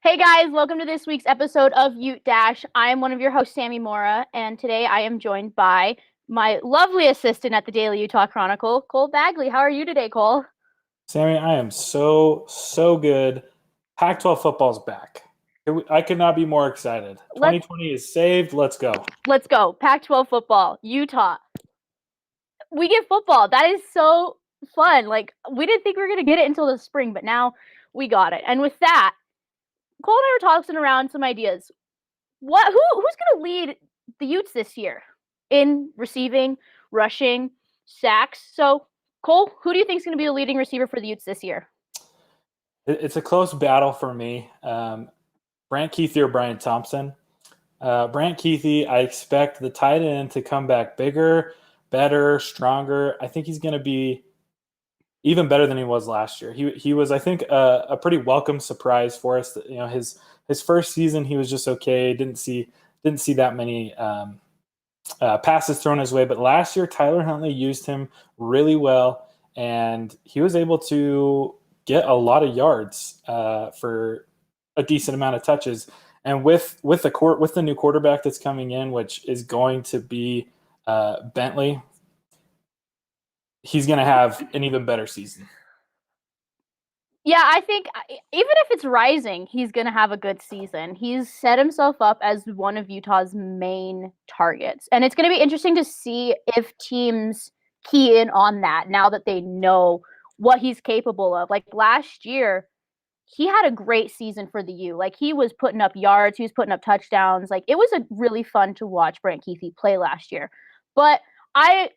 Hey guys, welcome to this week's episode of Ute Dash. I am one of your hosts, Sammy Mora, and today I am joined by my lovely assistant at the Daily Utah Chronicle, Cole Bagley. How are you today, Cole? Sammy, I am so good. Pac-12 football's back. I could not be more excited. Let's 2020 is saved. Let's go. let's go. Pac-12 football, Utah. We get football. That is so fun. Like we didn't think we were gonna get it until the spring, but now we got it. And with that, Cole and I were tossing around some ideas. Who's gonna lead the Utes this year in receiving, rushing, sacks? So Cole, who do you think is going to be the leading receiver for the Utes this year? It's a close battle for me. Brant Keithy or Brian Thompson. Brant Keithy, I expect the tight end to come back bigger, better, stronger. I think he's going to be even better than he was last year. He was, I think, a pretty welcome surprise for us. You know, his first season he was just okay. Didn't see that many passes thrown his way. But last year, Tyler Huntley used him really well, and he was able to get a lot of yards for a decent amount of touches. And with the new quarterback that's coming in, which is going to be Bentley, he's going to have an even better season. Yeah, I think even if it's rising, he's going to have a good season. He's set himself up as one of Utah's main targets. And it's going to be interesting to see if teams key in on that now that they know what he's capable of. Like last year, he had a great season for the U. Like he was putting up yards, he was putting up touchdowns. Like it was a really fun to watch Brant Keithy play last year. But I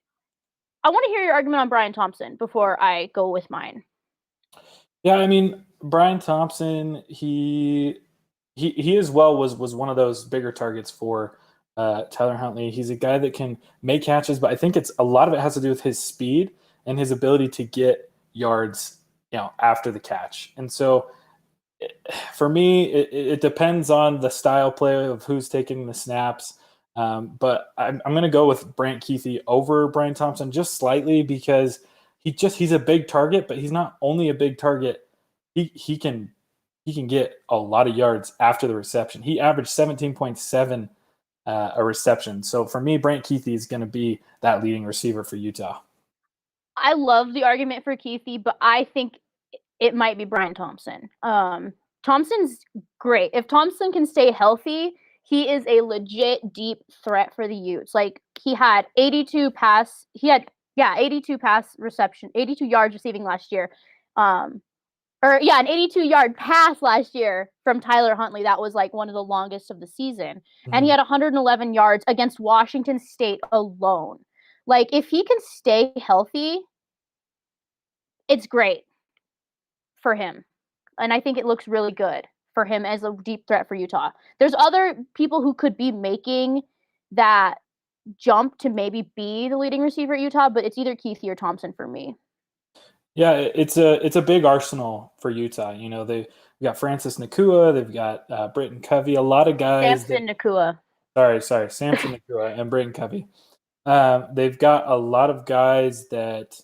want to hear your argument on Brian Thompson before I go with mine. Yeah, I mean, Brian Thompson, he as well was one of those bigger targets for Tyler Huntley. He's a guy that can make catches, but I think it's a lot of it has to do with his speed and his ability to get yards, after the catch. And so, for me, it depends on the style play of who's taking the snaps. But I'm going to go with Brant Keithy over Brian Thompson just slightly because he's a big target, but he's not only a big target. He can get a lot of yards after the reception. He averaged 17.7 a reception. So for me, Brant Keithy is going to be that leading receiver for Utah. I love the argument for Keithy, but I think it might be Brian Thompson. Thompson's great. If Thompson can stay healthy, he is a legit deep threat for the Utes. Like he had 82 pass reception, 82 yards receiving last year. An 82-yard pass last year from Tyler Huntley. That was like one of the longest of the season. And he had 111 yards against Washington State alone. Like if he can stay healthy, it's great for him. And I think it looks really good for him as a deep threat for Utah. There's other people who could be making that jump to maybe be the leading receiver at Utah, but it's either Keithy or Thompson for me. Yeah, it's a big arsenal for Utah. They've got Francis Nakua, they've got Britton Covey, a lot of guys. Samson Nakua. Sorry, Samson Nakua and Britton Covey. They've got a lot of guys that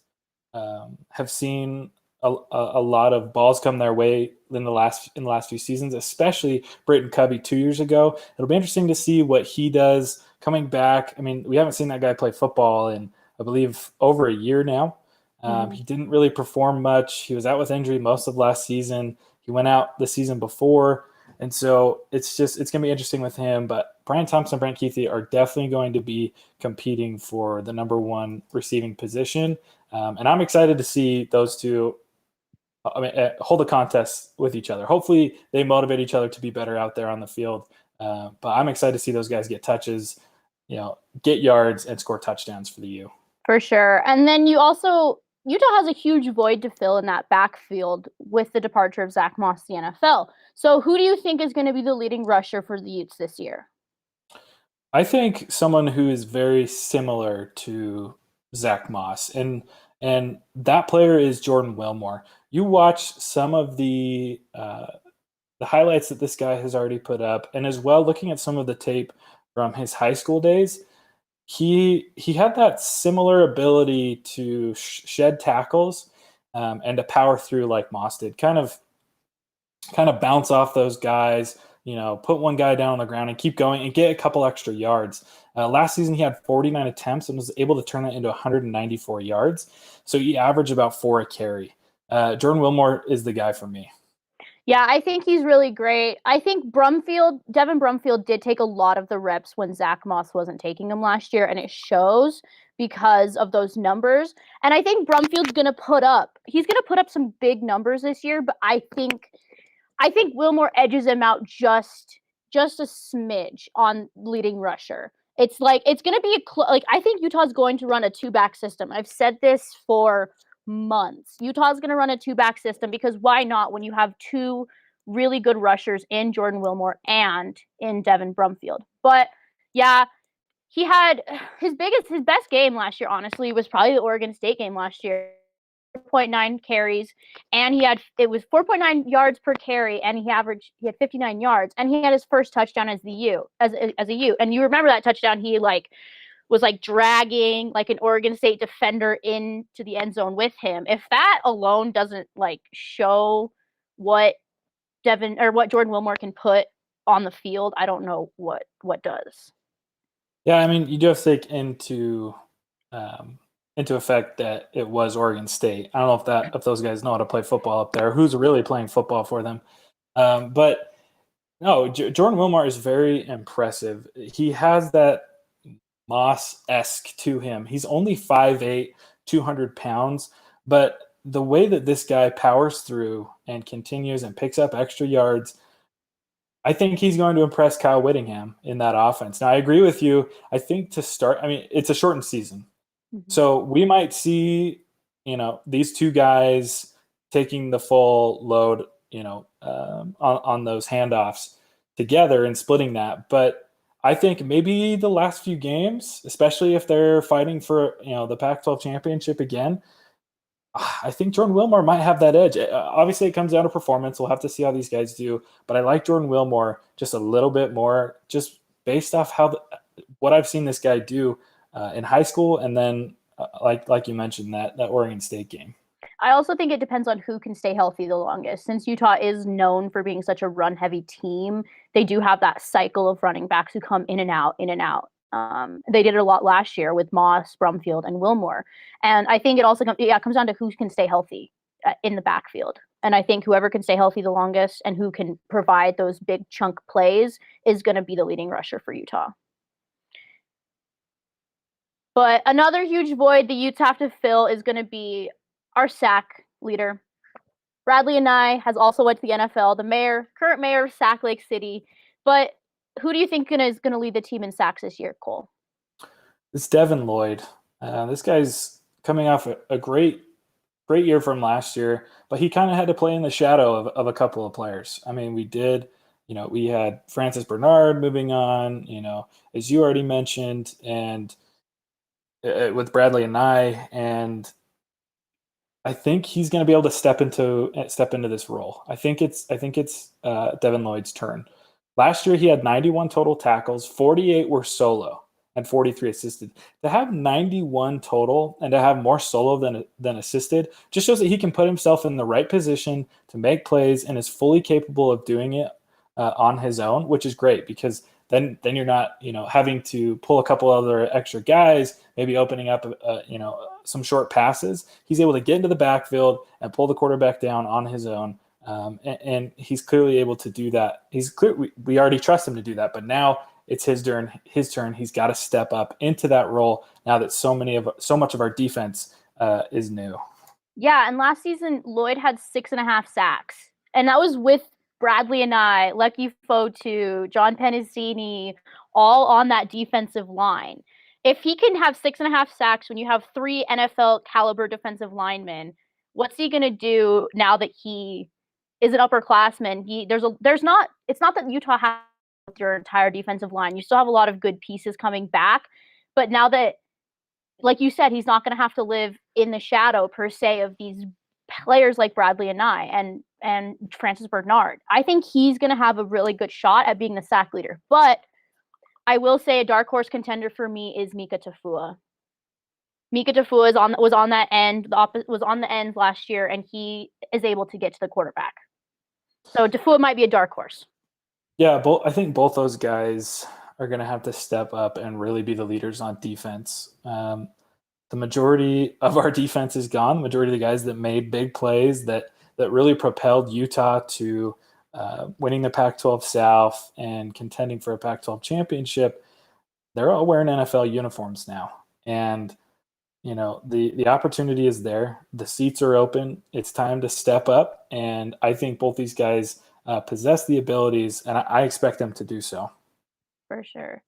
have seen a lot of balls come their way in the last few seasons, especially Britton Covey 2 years ago. It'll be interesting to see what he does coming back. I mean, we haven't seen that guy play football in, I believe, over a year now. He didn't really perform much. He was out with injury most of last season. He went out the season before. And so it's going to be interesting with him. But Brian Thompson and Brant Keithy are definitely going to be competing for the number one receiving position. And I'm excited to see those two hold a contest with each other. Hopefully they motivate each other to be better out there on the field. But I'm excited to see those guys get touches, get yards, and score touchdowns for the U. For sure. And then Utah has a huge void to fill in that backfield with the departure of Zach Moss to the NFL. So who do you think is going to be the leading rusher for the Utes this year? I think someone who is very similar to Zach Moss, and that player is Jordan Wilmore. You watch some of the highlights that this guy has already put up, and as well looking at some of the tape from his high school days. He had that similar ability to shed tackles and to power through like Moss did. Kind of kind of bounce off those guys, put one guy down on the ground and keep going and get a couple extra yards. Last season, he had 49 attempts and was able to turn it into 194 yards. So he averaged about 4 a carry. Jordan Wilmore is the guy for me. Yeah, I think he's really great. I think Devin Brumfield did take a lot of the reps when Zach Moss wasn't taking them last year, and it shows because of those numbers. And I think Brumfield's he's gonna put up some big numbers this year, but I think Wilmore edges him out just a smidge on leading rusher. It's going to be I think Utah's going to run a 2-back system. I've said this for months. Utah's going to run a 2-back system because why not when you have 2 really good rushers in Jordan Wilmore and in Devin Brumfield. But yeah, he had his best game last year, honestly, was probably the Oregon State game last year. 4.9 carries, and it was 4.9 yards per carry, and he had 59 yards, and he had his first touchdown as a U. And you remember that touchdown? He was dragging an Oregon State defender into the end zone with him. If that alone doesn't show what Jordan Wilmore can put on the field, I don't know what does. Yeah, I mean, you do have to take into effect that it was Oregon State. I don't know if those guys know how to play football up there, who's really playing football for them. But no, Jordan Wilmore is very impressive. He has that Moss-esque to him. He's only 5'8", 200 pounds, but the way that this guy powers through and continues and picks up extra yards, I think he's going to impress Kyle Whittingham in that offense. Now, I agree with you. I think to start, I mean, it's a shortened season. Mm-hmm. So we might see, these 2 guys taking the full load, on those handoffs together and splitting that. But I think maybe the last few games, especially if they're fighting for, the Pac-12 championship again, I think Jordan Wilmore might have that edge. Obviously, it comes down to performance. We'll have to see how these guys do. But I like Jordan Wilmore just a little bit more, just based off what I've seen this guy do in high school, and then like you mentioned, that Oregon State game. I also think it depends on who can stay healthy the longest. Since Utah is known for being such a run-heavy team, they do have that cycle of running backs who come in and out, in and out. They did it a lot last year with Moss, Brumfield, and Wilmore. And I think it also comes down to who can stay healthy in the backfield. And I think whoever can stay healthy the longest and who can provide those big chunk plays is going to be the leading rusher for Utah. But another huge void the Utes have to fill is going to be our sack leader. Bradley Anae has also went to the NFL, current mayor of Sac Lake City. But who do you think is going to lead the team in sacks this year, Cole? It's Devin Lloyd. This guy's coming off a great year from last year, but he kind of had to play in the shadow of a couple of players. I mean, we had Francis Bernard moving on, as you already mentioned, and with Bradley Anae, and I think he's going to be able to step into this role. I think it's Devin Lloyd's turn. Last year, he had 91 total tackles, 48 were solo, and 43 assisted. To have 91 total and to have more solo than assisted just shows that he can put himself in the right position to make plays and is fully capable of doing it on his own, which is great because then you're not having to pull a couple other extra guys, maybe opening up some short passes. He's able to get into the backfield and pull the quarterback down on his own. And he's clearly able to do that. We already trust him to do that, but now it's his turn. He's got to step up into that role now that so much of our defense is new. Yeah, and last season Lloyd had 6.5 sacks, and that was with Bradley Anae, Lucky Fotu, John Pennisini, all on that defensive line. If he can have 6.5 sacks when you have 3 NFL caliber defensive linemen, what's he going to do now that he is an upperclassman? It's not that Utah has your entire defensive line. You still have a lot of good pieces coming back, but now that, like you said, he's not going to have to live in the shadow per se of these players like Bradley Anae and Francis Bernard. I think he's going to have a really good shot at being the sack leader. But I will say a dark horse contender for me is Mika Tafua. Mika Tafua was on the end last year, and he is able to get to the quarterback. So Defoe might be a dark horse. Yeah, I think both those guys are going to have to step up and really be the leaders on defense. The majority of our defense is gone. The majority of the guys that made big plays that really propelled Utah to winning the Pac-12 South and contending for a Pac-12 championship, they're all wearing NFL uniforms now. And the opportunity is there. The seats are open. It's time to step up, and I think both these guys possess the abilities, and I expect them to do so. For sure.